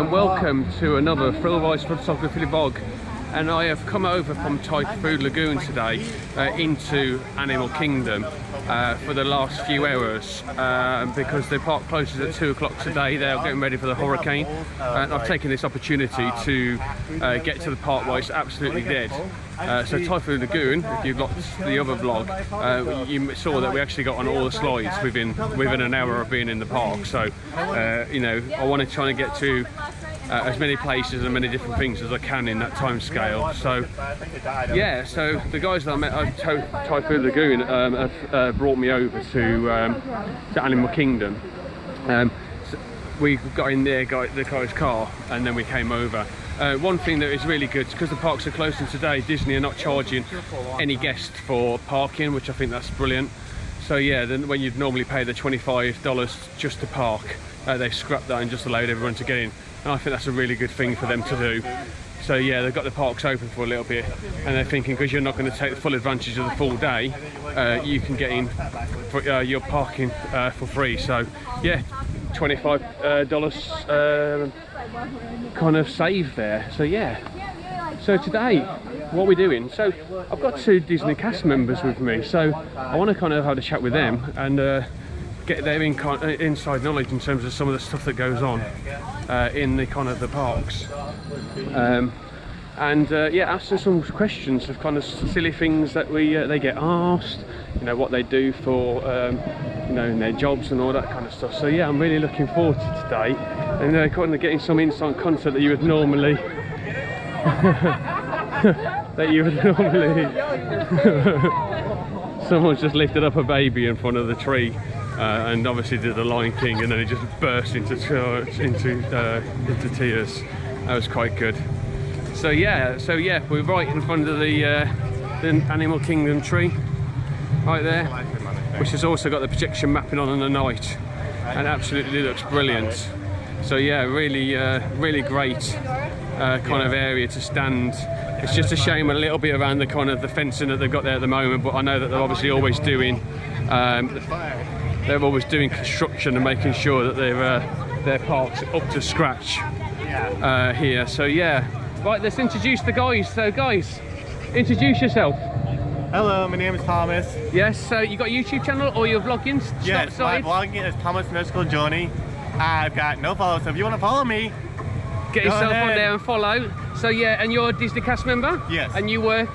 and welcome to another Thrillrides Photography vlog. And I have come over from Typhoon Lagoon today into Animal Kingdom for the last few hours because the park closes at 2 o'clock today. They are getting ready for the hurricane, and I've taken this opportunity to get to the park while it's absolutely dead. So Typhoon Lagoon, if you watched the other vlog, you saw that we actually got on all the slides within an hour of being in the park. So you know, I want to try and get to as many places and many different things as I can in that time scale. So yeah, so the guys that I met at Typhoon Lagoon have brought me over to Animal Kingdom. So we got in the guy's car and then we came over. One thing that is really good, because the parks are closing today, Disney are not charging any guest for parking, which I think that's brilliant. So yeah, then when you'd normally pay the $25 just to park, they scrapped that and just allowed everyone to get in. And I think that's a really good thing for them to do. So yeah, they've got the parks open for a little bit, and they're thinking because you're not going to take the full advantage of the full day, you can get in for your parking for free. So yeah, $25 kind of save there. So yeah, so today what we're doing, so I've got 2 Disney cast members with me, so I want to kind of have a chat with them and get their inside knowledge in terms of some of the stuff that goes on in the kind of the parks, and yeah, ask them some questions of kind of silly things that they get asked, you know, what they do for you know, in their jobs and all that kind of stuff. So yeah, I'm really looking forward to today, and kind of getting some inside content that you would normally someone's just lifted up a baby in front of the tree and obviously did the Lion King, and then it just burst into tears. That was quite good. So yeah, we're right in front of the Animal Kingdom tree right there, which has also got the projection mapping on in the night, and absolutely looks brilliant. So yeah, really great kind of area to stand. It's just a shame a little bit around the kind of the fencing that they've got there at the moment, but I know that they're obviously always doing construction and making sure that their park's up to scratch here. So yeah, right, let's introduce the guys. So guys, introduce yourself. Hello, my name is Thomas. Yes, so you got a YouTube channel or you're vlogging? Yes, my vlogging is Thomas Musical Journey. I've got no follow, so if you want to follow me, get yourself on there and follow. So yeah, and you're a Disney cast member? Yes. And you work?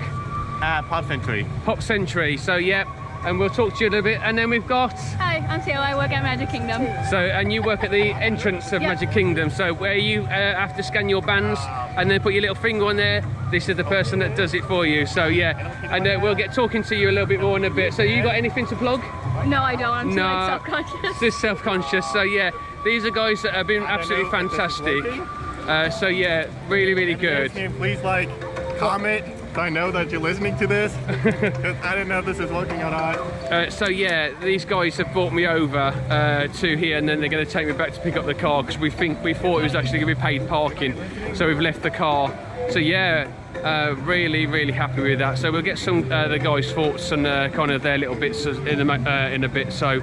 At Pop Century. Pop Century, so yeah. And we'll talk to you a little bit, and then we've got... Hi, I'm Teal, I work at Magic Kingdom. So, and you work at the entrance of Magic Kingdom, so where you have to scan your bands and then put your little finger on there, this is the person that does it for you. So yeah, and we'll get talking to you a little bit more in a bit. So you got anything to plug? No, I don't, I'm too like, self-conscious. Just self-conscious, so yeah, these are guys that have been absolutely fantastic. So yeah, really good. Please like, comment, so I know that you're listening to this, because I didn't know if this is working or not. So yeah, these guys have brought me over to here, and then they're going to take me back to pick up the car, because we thought it was actually going to be paid parking, so we've left the car. So yeah, really happy with that. So we'll get some the guys' thoughts and kind of their little bits in a bit. So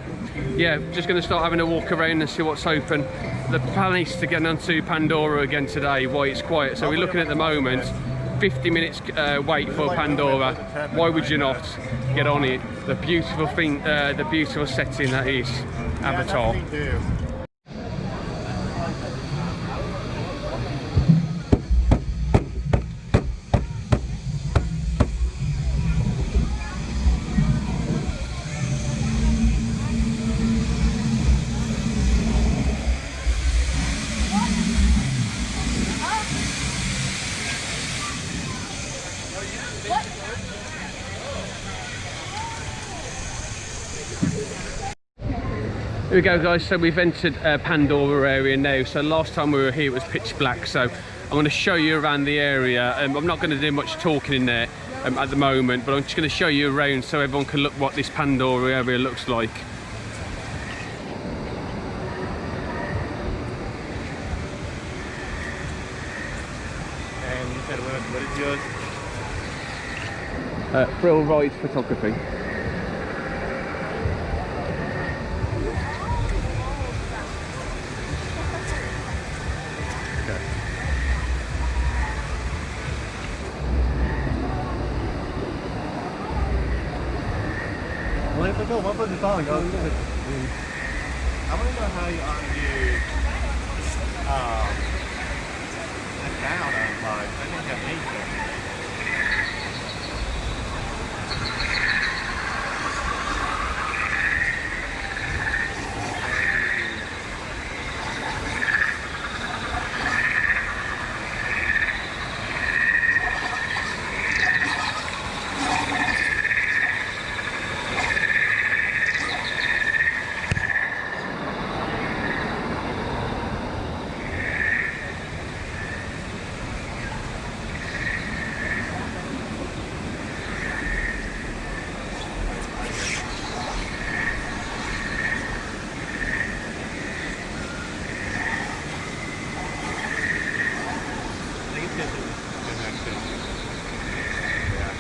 yeah, just going to start having a walk around and see what's open. The plan is to get onto Pandora again today while it's quiet. So we're looking at the moment 50 minutes wait for Pandora. Why would you not get on it? The beautiful thing, the beautiful setting that is Avatar. Here we go guys, so we've entered Pandora area now. So last time we were here it was pitch black, so I'm going to show you around the area. I'm not going to do much talking in there at the moment, but I'm just going to show you around so everyone can look what this Pandora area looks like. And you said what is yours? Thrillridesphotography. go. What about the song? I want to know how you undo account on live. I think I hate them.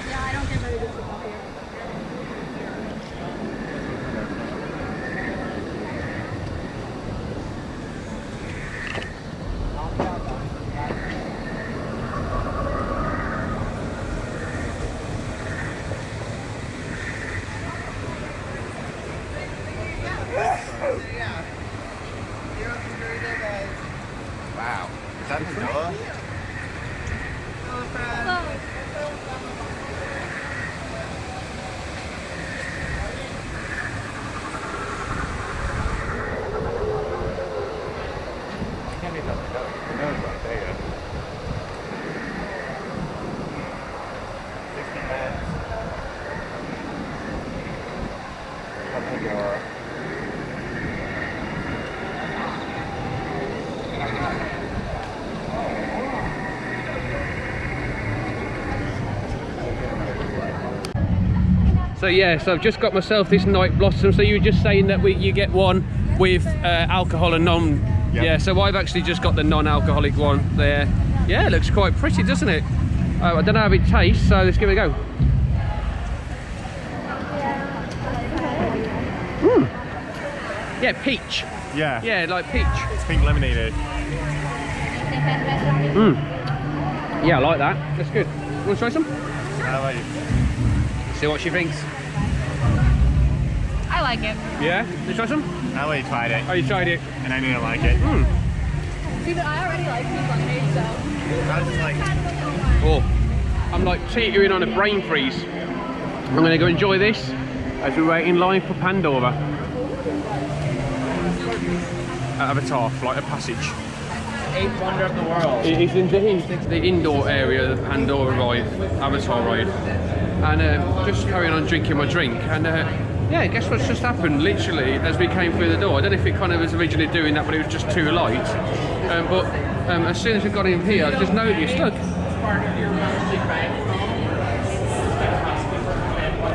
Yeah, I don't get very good football here. Wow. Is that the door? Can't be the nose right there. 60 minutes. Open door. So yeah, so I've just got myself this Night Blossom. So you were just saying that you get one with alcohol and non. Yep. Yeah, so I've actually just got the non-alcoholic one there. Yeah, it looks quite pretty, doesn't it? I don't know how it tastes, so let's give it a go. Yeah, peach. Yeah. Yeah, like peach. It's pink lemonade. Yeah, I like that. That's good. You want to try some? How about you? See what she thinks. I like it. Yeah? You try some? I already tried it, Oh, you tried it. and I didn't like it. See, but I already like pink lemonade, so. I was just like, Oh, I'm like teetering on a brain freeze. I'm going to go enjoy this as we wait in line for Pandora. Avatar, Flight of Passage. Eighth wonder of the world. It is indeed the indoor area of the Pandora ride, Avatar ride. And just carrying on drinking my drink. And yeah, guess what's just happened? Literally, as we came through the door, I don't know if it kind of was originally doing that, but it was just too light. But as soon as we got in here, I just noticed, look.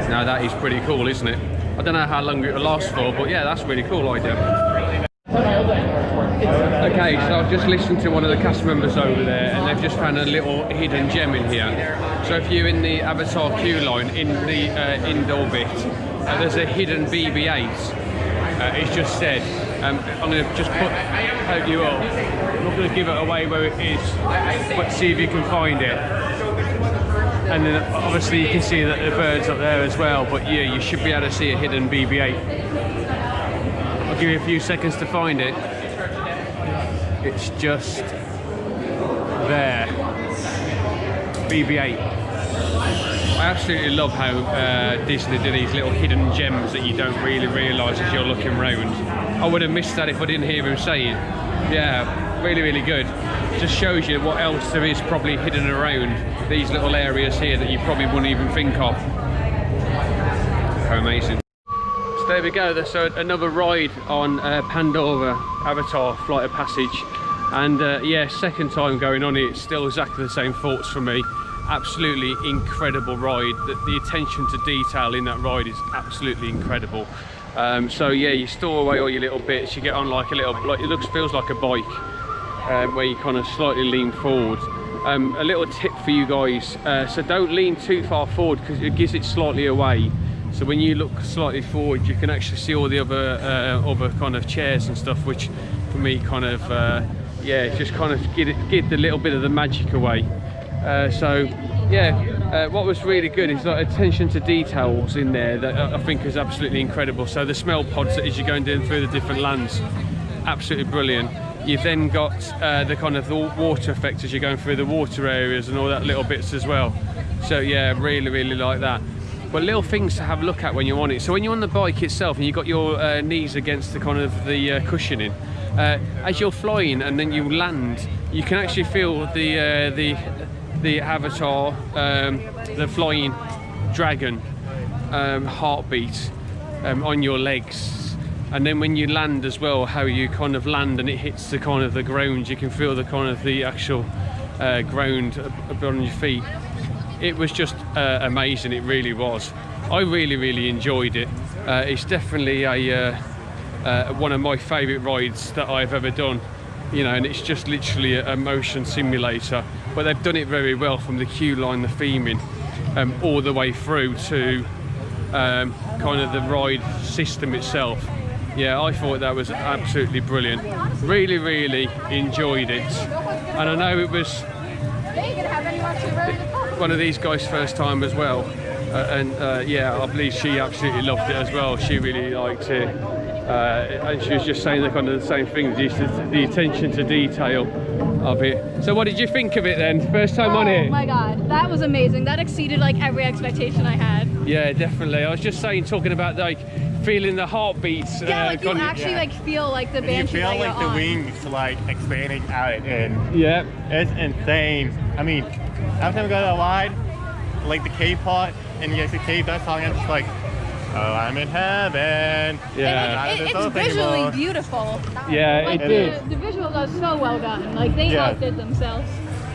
Now that is pretty cool, isn't it? I don't know how long it will last for, but yeah, that's a really cool idea. Okay, so I've just listened to one of the cast members over there, and they've just found a little hidden gem in here. So if you're in the Avatar queue line, in the indoor bit, there's a hidden BB-8. It's just said, I'm going to just hope you all. I'm not going to give it away where it is, but see if you can find it. And then obviously you can see that the bird's up there as well, but yeah, you should be able to see a hidden BB-8. I'll give you a few seconds to find it. It's just there. BB-8. I absolutely love how Disney do these little hidden gems that you don't really realise as you're looking round. I would have missed that if I didn't hear him say it. Yeah, really, really good. Just shows you what else there is probably hidden around these little areas here that you probably wouldn't even think of. How amazing. So there we go, there's another ride on Pandora Avatar Flight of Passage. And yeah, second time going on it, still exactly the same thoughts for me. Absolutely incredible ride. The attention to detail in that ride is absolutely incredible. So yeah, you store away all your little bits, you get on like a little, like it feels like a bike, where you kind of slightly lean forward. A little tip for you guys, so don't lean too far forward because it gives it slightly away. So when you look slightly forward, you can actually see all the other kind of chairs and stuff, which for me kind of, yeah, just kind of give the little bit of the magic away. So yeah, what was really good is like attention to details in there that I think is absolutely incredible. So the smell pods as you're going down through the different lands, absolutely brilliant. You've then got the kind of the water effect as you're going through the water areas and all that little bits as well. So yeah, really like that. But little things to have a look at when you're on it. So when you're on the bike itself and you've got your knees against the kind of the cushioning, as you're flying and then you land, you can actually feel the avatar, the flying dragon heartbeat on your legs. And then when you land as well, how you kind of land and it hits the kind of the ground, you can feel the kind of the actual ground on your feet. It was just amazing, it really was. I really enjoyed it. It's definitely one of my favourite rides that I've ever done, you know, and it's just literally a motion simulator, but they've done it very well from the queue line, the theming, all the way through to kind of the ride system itself. Yeah, I thought that was absolutely brilliant. Really enjoyed it. And I know it was one of these guys' first time as well. Yeah, I believe she absolutely loved it as well. She really liked it. And she was just saying the kind of the same thing, the attention to detail of it. So what did you think of it then? First time on it? Oh my god, that was amazing. That exceeded like every expectation I had. Yeah, definitely. I was just saying, talking about like feeling the heartbeats. Yeah, like you actually like feel like the banshee. You feel like the wings like expanding out, and yeah, it's insane. I mean, every time we go to a ride, like the cave part, and you actually cave that song, I'm just like, oh, I'm in heaven. Yeah, it's visually beautiful. Yeah, like it did. The visuals are so well done. Like they outdid themselves.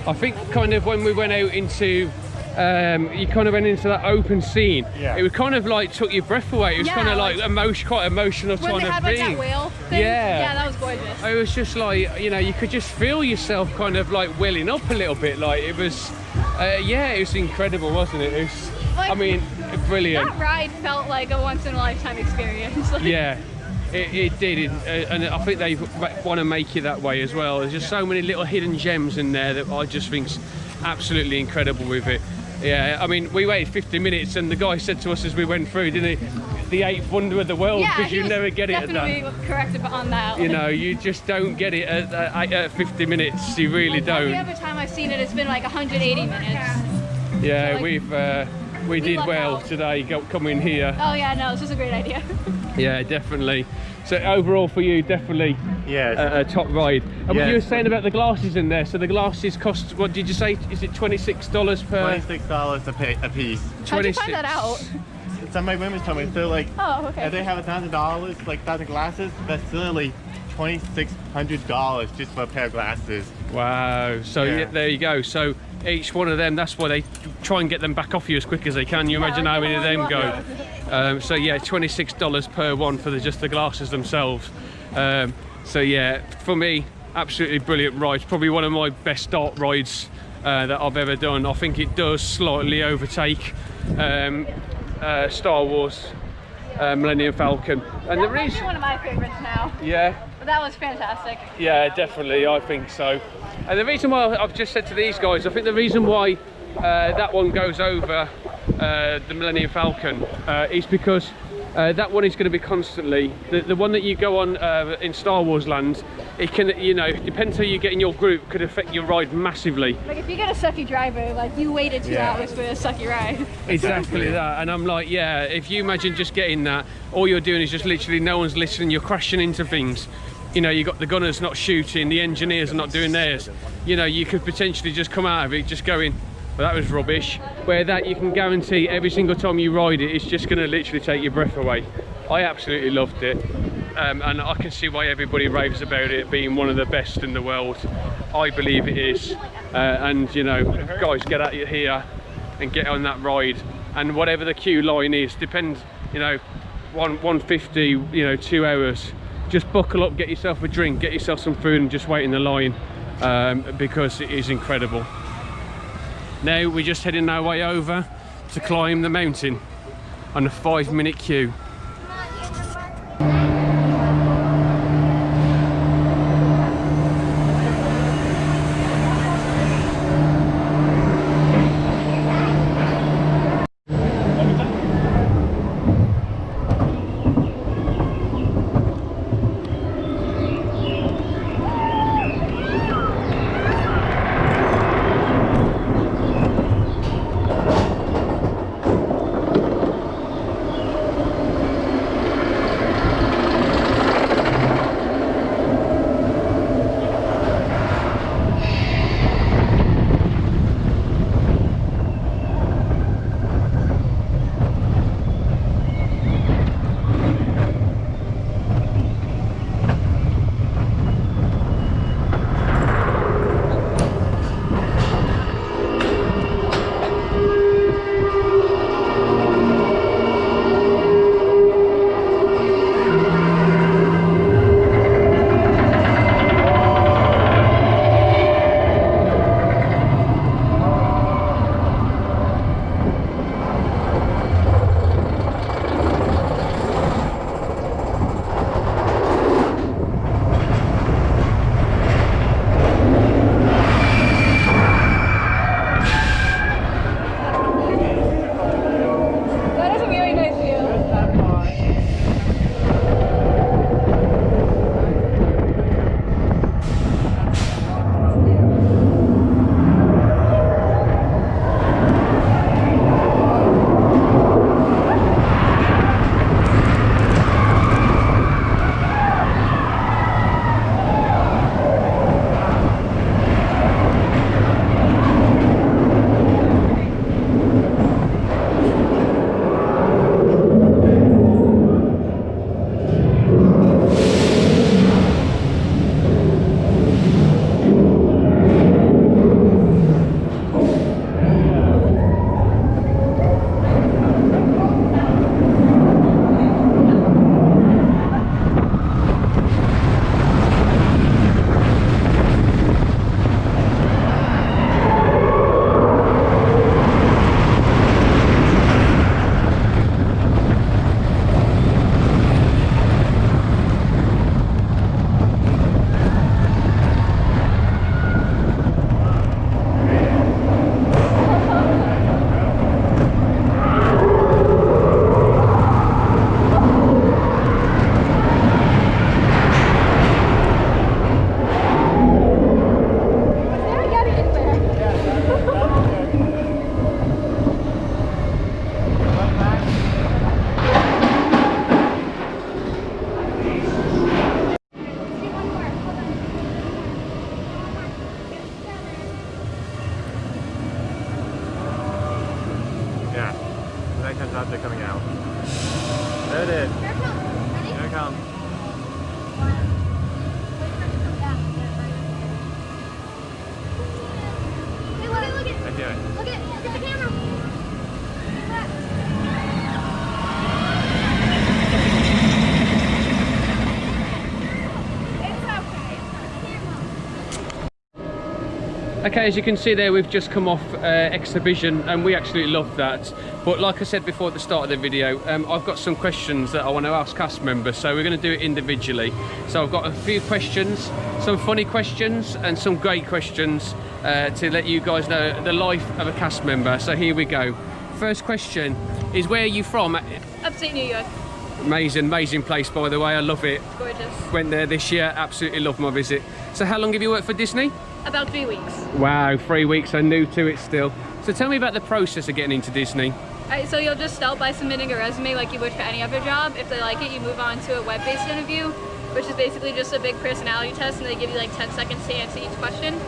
I think kind of when we went out into you kind of went into that open scene, it was kind of like took your breath away. It was kind of like quite emotional when kind they of had, thing. like, that whale thing. Yeah, that was gorgeous. It was just like, you know, you could just feel yourself kind of like welling up a little bit. Like it was, yeah, it was incredible, wasn't it? It was, like, I mean, brilliant. That ride felt like a once-in-a-lifetime experience. Like, yeah. It did, and I think they want to make it that way as well. There's just so many little hidden gems in there that I just think's absolutely incredible with it. Yeah, I mean, we waited 50 minutes and the guy said to us as we went through, didn't he, the 8th wonder of the world, because you never get it at that. Definitely corrected on that. You know, you just don't get it at 50 minutes, you really don't. Every other time I've seen it, it's been like 180 minutes. Yeah, so, like, we did well today coming here. Oh yeah, no, this is a great idea. Yeah, definitely. So overall for you, definitely a top ride. And what you were saying about the glasses in there, so the glasses cost, what did you say, is it $26 per? $26 a piece. How'd you find that out? Some of my women told me, so like, okay. if they have $1,000, like 1,000 glasses, that's literally $2,600 just for a pair of glasses. Wow, so yeah, there you go. So each one of them, that's why they try and get them back off you as quick as they can. You imagine how many of them go. So yeah, $26 per one for just the glasses themselves. So yeah, for me, absolutely brilliant ride. Probably one of my best dart rides that I've ever done. I think it does slightly overtake Star Wars Millennium Falcon. And the reason, one of my favorites now. Yeah. But that was fantastic. Yeah, definitely, I think so. And the reason why I've just said to these guys, I think the reason why that one goes over the Millennium Falcon is because that one is going to be constantly, the one that you go on in Star Wars land, it can, you know, depends how you get in your group, could affect your ride massively. Like if you get a sucky driver, like you waited 2 hours for a sucky ride. Exactly that. And I'm like, yeah, if you imagine just getting that, all you're doing is just literally no one's listening, you're crashing into things. You know, you got the gunners not shooting, the engineers are not doing theirs. You know, you could potentially just come out of it just going, well, that was rubbish. Where that you can guarantee every single time you ride it, it's just going to literally take your breath away. I absolutely loved it. And I can see why everybody raves about it being one of the best in the world. I believe it is. And, you know, guys, get out here and get on that ride. And whatever the queue line is, depends, you know, 150, you know, 2 hours. Just buckle up, get yourself a drink, get yourself some food and just wait in the line because it is incredible. Now we're just heading our way over to climb the mountain on a 5-minute queue. from? Hey, look at, look at, I do it. look at the camera. Okay, as you can see there, we've just come off exhibition and we absolutely love that. But like I said before at the start of the video, I've got some questions that I want to ask cast members, so we're going to do it individually. So I've got a few questions, some funny questions and some great questions to let you guys know the life of a cast member. So here we go. First question is, where are you from? Upstate New York. Amazing, amazing place, by the way. I love it. It's gorgeous. Went there this year, absolutely loved my visit. So how long have you worked for Disney? About 3 weeks. Wow, 3 weeks, I'm new to it still. So tell me about the process of getting into Disney. Alright, so you'll just start by submitting a resume like you would for any other job. If they like it, you move on to a web-based interview, which is basically just a big personality test, and they give you like 10 seconds to answer each question.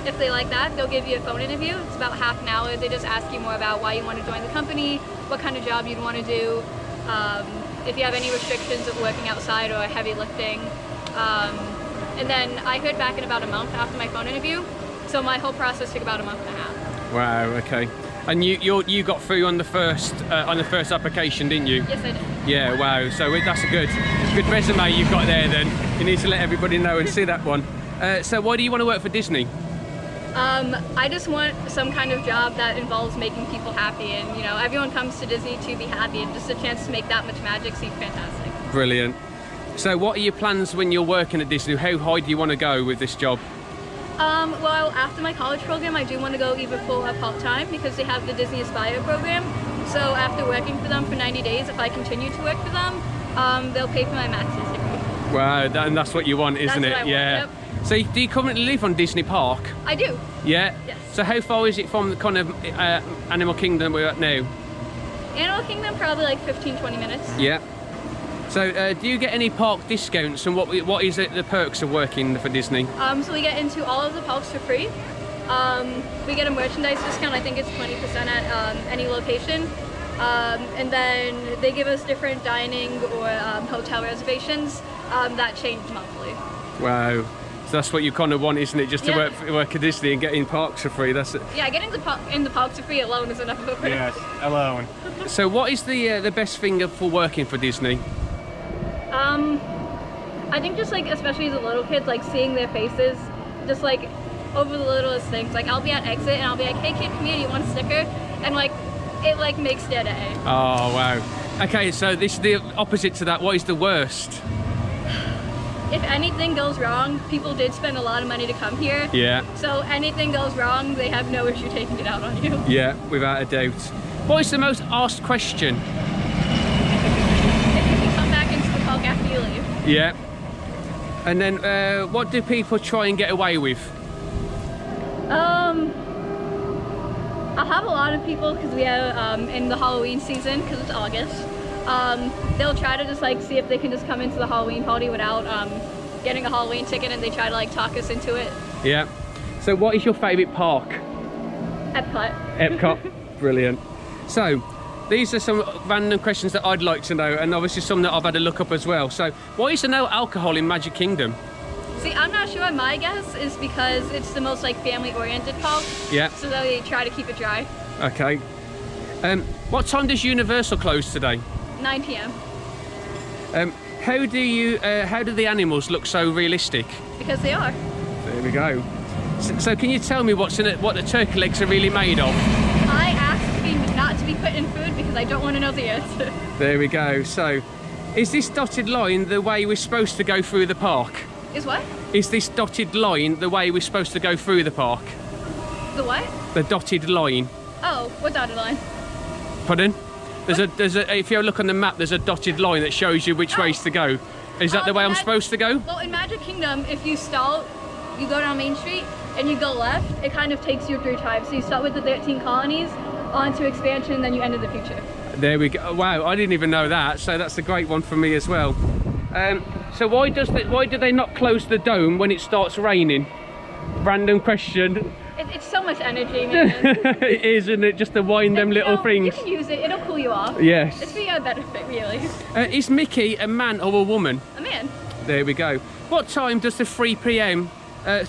If they like that, they'll give you a phone interview. It's about half an hour. They just ask you more about why you want to join the company, what kind of job you'd want to do, if you have any restrictions of working outside or heavy lifting. And then I heard back in about a month after my phone interview, so my whole process took about a month and a half. Wow, okay. And you got through on the first application, didn't you? Yes, I did. Yeah, wow. So that's a good resume you've got there. Then you need to let everybody know and see that one. So why do you want to work for Disney? I just want some kind of job that involves making people happy, and you know, everyone comes to Disney to be happy, and just a chance to make that much magic seems fantastic. Brilliant. So what are your plans when you're working at Disney? How high do you want to go with this job? Well, after my college program, I do want to go either full or part-time because they have the Disney Aspire program. So after working for them for 90 days, if I continue to work for them, they'll pay for my master's degree. Wow, and that's what you want, isn't it? That's what I want, yeah. yep. So do you currently live on Disney Park? I do. Yeah? Yes. So how far is it from the kind of Animal Kingdom we're at now? Animal Kingdom, probably like 15-20 minutes. Yeah. So do you get any park discounts, and what is it, the perks of working for Disney? So we get into all of the parks for free. We get a merchandise discount, I think it's 20% at any location. And then they give us different dining or hotel reservations that change monthly. Wow. So that's what you kind of want, isn't it? Just to work at Disney and get in parks for free. That's it. Yeah, getting in the parks for free alone is enough of a Yes, alone. So what is the best thing for working for Disney? I think just like, especially as a little kid, like seeing their faces, just like over the littlest things. Like I'll be at exit and I'll be like, hey kid, come here, do you want a sticker? And like, it like makes their day. Oh, wow. Okay, so this is the opposite to that. What is the worst? If anything goes wrong, people did spend a lot of money to come here. Yeah. So anything goes wrong, they have no issue taking it out on you. Yeah, without a doubt. What is the most asked question? If you can come back into the park after you leave. Yeah. And then what do people try and get away with? I'll have a lot of people, because we have in the Halloween season, because it's August, they'll try to just like see if they can just come into the Halloween party without getting a Halloween ticket, and they try to like talk us into it. Yeah. So what is your favourite park? Epcot. Epcot. Brilliant. So these are some random questions that I'd like to know, and obviously some that I've had a look up as well. So why is there no alcohol in Magic Kingdom? See, I'm not sure. My guess is because it's the most like family-oriented park. Yeah. So they try to keep it dry. Okay. What time does Universal close today? 9 p.m. How do the animals look so realistic? Because they are. There we go. So can you tell me what the turkey legs are really made of? I asked not to be put in food because I don't want to know the answer. There we go. So, is this dotted line the way we're supposed to go through the park? Is what? Is this dotted line the way we're supposed to go through the park? The what? The dotted line. Oh, what dotted line? Pardon? There's a. If you look on the map, there's a dotted line that shows you which ways to go. Is that the way I'm supposed to go? Well, in Magic Kingdom, if you start, you go down Main Street and you go left, it kind of takes you 3 times. So you start with the 13 colonies, onto expansion, and then you end in the future. There we go. Wow, I didn't even know that. So that's a great one for me as well. So why do they not close the dome when it starts raining? Random question. It's so much energy, man. It is, isn't it? Just to wind them little things. You can use it, it'll cool you off. Yes. It's for your benefit, really. Is Mickey a man or a woman? A man. There we go. What time does the 3 p.m.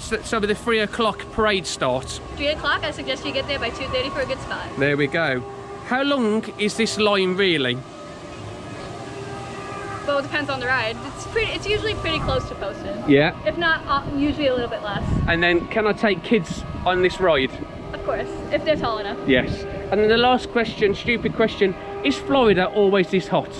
So the 3 o'clock parade start? 3 o'clock, I suggest you get there by 2:30 for a good spot. There we go. How long is this line really? Well, it depends on the ride. It's usually pretty close to posted. Yeah. If not, usually a little bit less. And then can I take kids on this ride? Of course, if they're tall enough. Yes. And then the last question, stupid question, is Florida always this hot?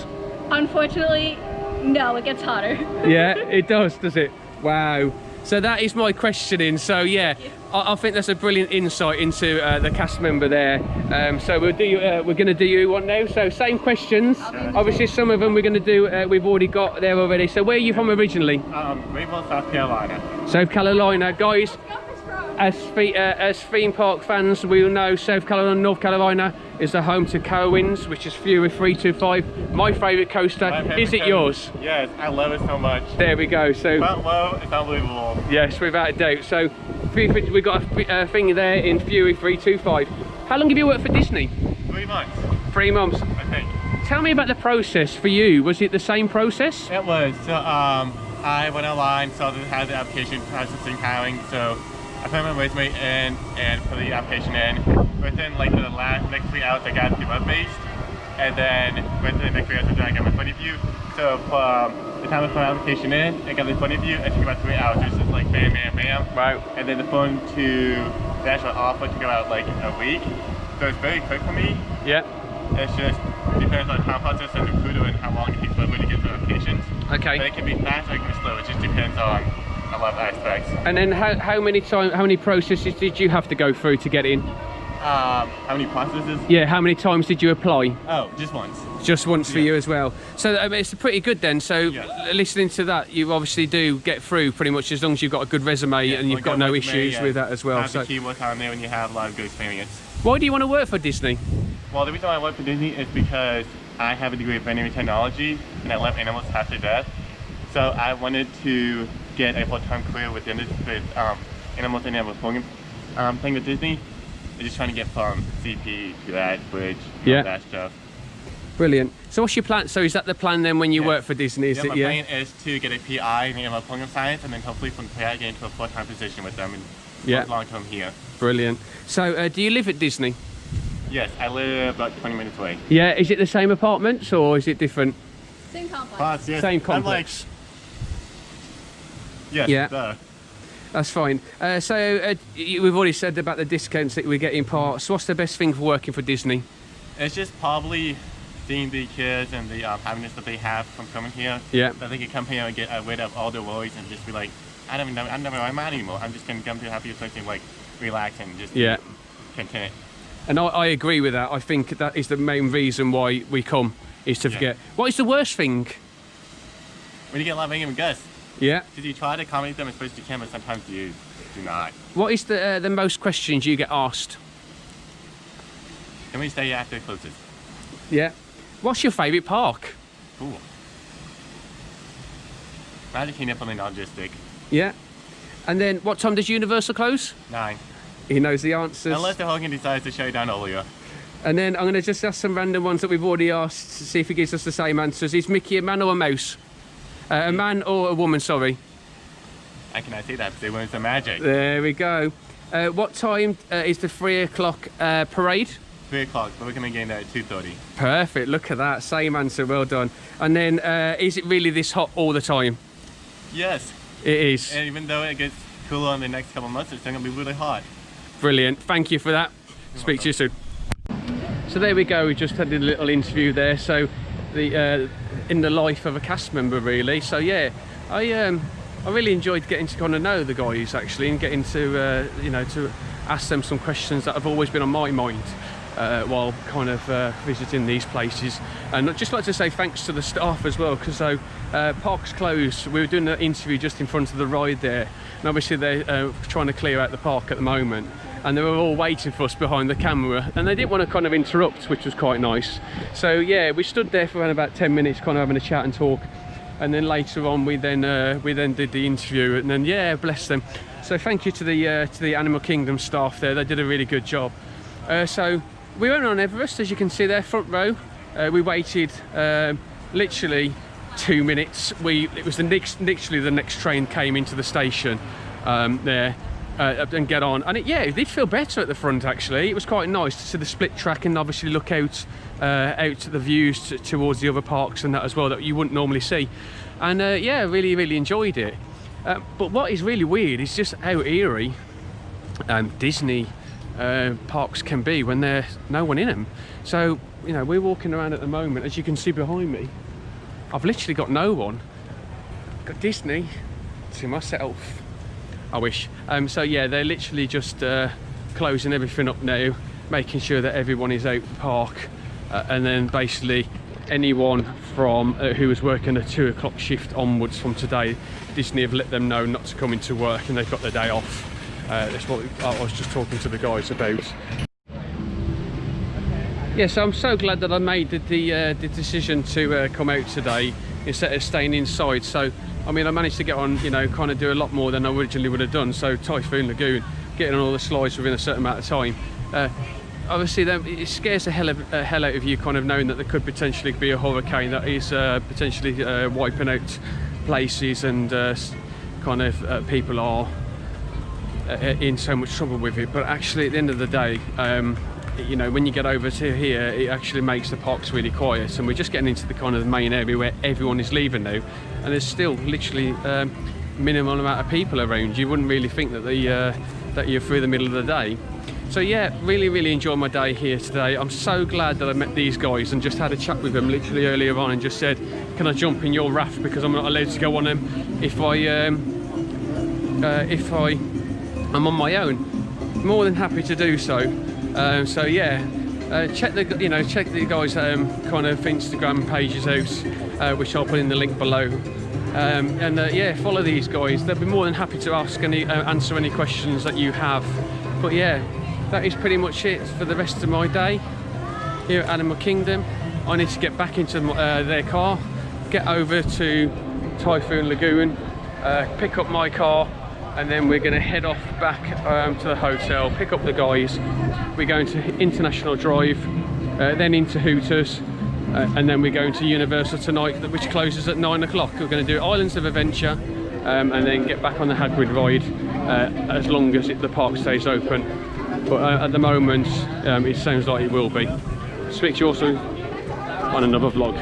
Unfortunately, no, it gets hotter. Yeah, it does it? Wow. So that is my questioning. So yeah, I think that's a brilliant insight into the cast member there. So we'll do. We're going to do you one now. So same questions. Obviously, some of them we're going to do. We've already got there already. So where are you from originally? Rainbow, South Carolina. South Carolina, guys. As theme park fans, we all know South Carolina, North Carolina is the home to Carowinds, which is Fury 325. My favourite coaster. Is it yours? Yes, I love it so much. There we go. So Front low, it's unbelievable. yes, without a doubt. So we got a thing there in Fury 325. How long have you worked for Disney? 3 months. 3 months. I think. Tell me about the process for you. Was it the same process? It was. So I went online, saw that it had the application processing hiring, so I put my resume in and put the application in. Within like the next 3 hours, I got the web based, and then within the next 3 hours, I got my funny view. So from the time I put my application in, I got the funny view. It took about 3 hours. It was just like bam, bam, bam. Wow. And then the phone to the actual offer took about like a week. So it's very quick for me. Yeah. It's just depends on how process and the recruiter and how long it takes for everybody to get the applications. Okay. But it can be fast or it can be slow. It just depends on a lot of aspects. And then how many processes did you have to go through to get in? How many processes? Yeah, how many times did you apply? Oh, just once. Just once for you as well. So it's pretty good then. So Yeah. listening to that, you obviously do get through pretty much as long as you've got a good resume and you've got no issues with that as well. Have So the keywords on there when you have a lot of good experience. why do you want to work for Disney? Well, the reason why I work for Disney is because I have a degree of veterinary technology and I love animals half to death. So I wanted to get a full-time career within this with animals and animal program thing with Disney. I'm just trying to get from CP to that bridge, all that stuff. Brilliant. So what's your plan? So is that the plan then when you work for Disney? Is Yeah, it? my plan is to get a PI in animal program science and then hopefully from PI get into a full-time position with them and work long-term here. Brilliant. So do you live at Disney? Yes, I live about 20 minutes away. Yeah. Is it the same apartments or is it different? Same complex. Plus, yes, Same I'm complex. Yes, Yeah. duh. That's fine. We've already said about the discounts that we get in parks. What's the best thing for working for Disney? It's just probably seeing the kids and the happiness that they have from coming here. Yeah. That they can come here and get rid of all their worries and just be like, I'm never mad anymore. I'm just gonna come to a happy place and like relax and just be content. And I agree with that. I think that is the main reason why we come, is to forget. What is the worst thing? When you get a lot of anger and gusts, Yeah. because you try to accommodate them as best you can, but sometimes you do not. What is the most questions you get asked? Can we stay after it closes? Yeah. What's your favourite park? Ooh. Magic Kingdom and Logistic. Yeah. And then what time does Universal close? 9. He knows the answers. Unless the Hogan decides to shut it down earlier. And then I'm going to just ask some random ones that we've already asked to see if he gives us the same answers. Is Mickey a man or a mouse? A man or a woman, sorry. I cannot say that because they went some magic. There we go. What time is the 3 o'clock parade? 3 o'clock, but we're going to get in there at 2:30. Perfect, look at that. Same answer, well done. And then, is it really this hot all the time? Yes. It is. And even though it gets cooler in the next couple of months, it's still going to be really hot. Brilliant, thank you for that. Speak to you soon. So there we go, we just had a little interview there. So in the life of a cast member really. So yeah, I really enjoyed getting to kind of know the guys actually, and getting to you know, to ask them some questions that have always been on my mind while kind of visiting these places. And I'd just like to say thanks to the staff as well, because so park's closed. We were doing an interview just in front of the ride there, and obviously they're trying to clear out the park at the moment, and they were all waiting for us behind the camera, and they didn't want to kind of interrupt, which was quite nice. So yeah, we stood there for around about 10 minutes kind of having a chat and talk. and then later on we then did the interview, and then yeah, bless them. So thank you to the Animal Kingdom staff there. They did a really good job. So we went on Everest, as you can see there, front row. We waited literally 2 minutes. It was literally the next train came into the station there. And get on, and it did feel better at the front actually. It was quite nice to see the split track and obviously look out to the views towards the other parks and that as well, that you wouldn't normally see. And yeah, really enjoyed it. But what is really weird is just how eerie Disney parks can be when there's no one in them. So you know, we're walking around at the moment, as you can see behind me. I've literally got no one. Got Disney to myself. I wish. So yeah, they're literally just closing everything up now, making sure that everyone is out the park, and then basically anyone from who was working a 2 o'clock shift onwards from today, Disney have let them know not to come into work and they've got their day off. That's what I was just talking to the guys about. Yeah, so I'm so glad that I made the decision to come out today instead of staying inside. So I mean, I managed to get on, you know, kind of do a lot more than I originally would have done. So Typhoon Lagoon, getting on all the slides within a certain amount of time. Obviously, it scares the hell out of you, kind of knowing that there could potentially be a hurricane that is potentially wiping out places, and kind of people are in so much trouble with it. But actually, at the end of the day, you know, when you get over to here, it actually makes the parks really quiet, and we're just getting into the kind of the main area where everyone is leaving now, and there's still literally minimal amount of people around. You wouldn't really think that that you're through the middle of the day. So yeah, really enjoyed my day here today. I'm so glad that I met these guys and just had a chat with them literally earlier on, and just said, can I jump in your raft, because I'm not allowed to go on them if I'm on my own. More than happy to do so. So yeah, check the guys' kind of Instagram pages out, which I'll put in the link below. Yeah, follow these guys. They'll be more than happy to answer any questions that you have. But yeah, that is pretty much it for the rest of my day here at Animal Kingdom. I need to get back into their car, get over to Typhoon Lagoon, pick up my car, and then we're going to head off back to the hotel, pick up the guys. We're going to International Drive, then into Hooters, and then we're going to Universal tonight, which closes at 9 o'clock. We're going to do Islands of Adventure, and then get back on the Hagrid ride as long as the park stays open. But at the moment, it sounds like it will be. Speak to you also on another vlog.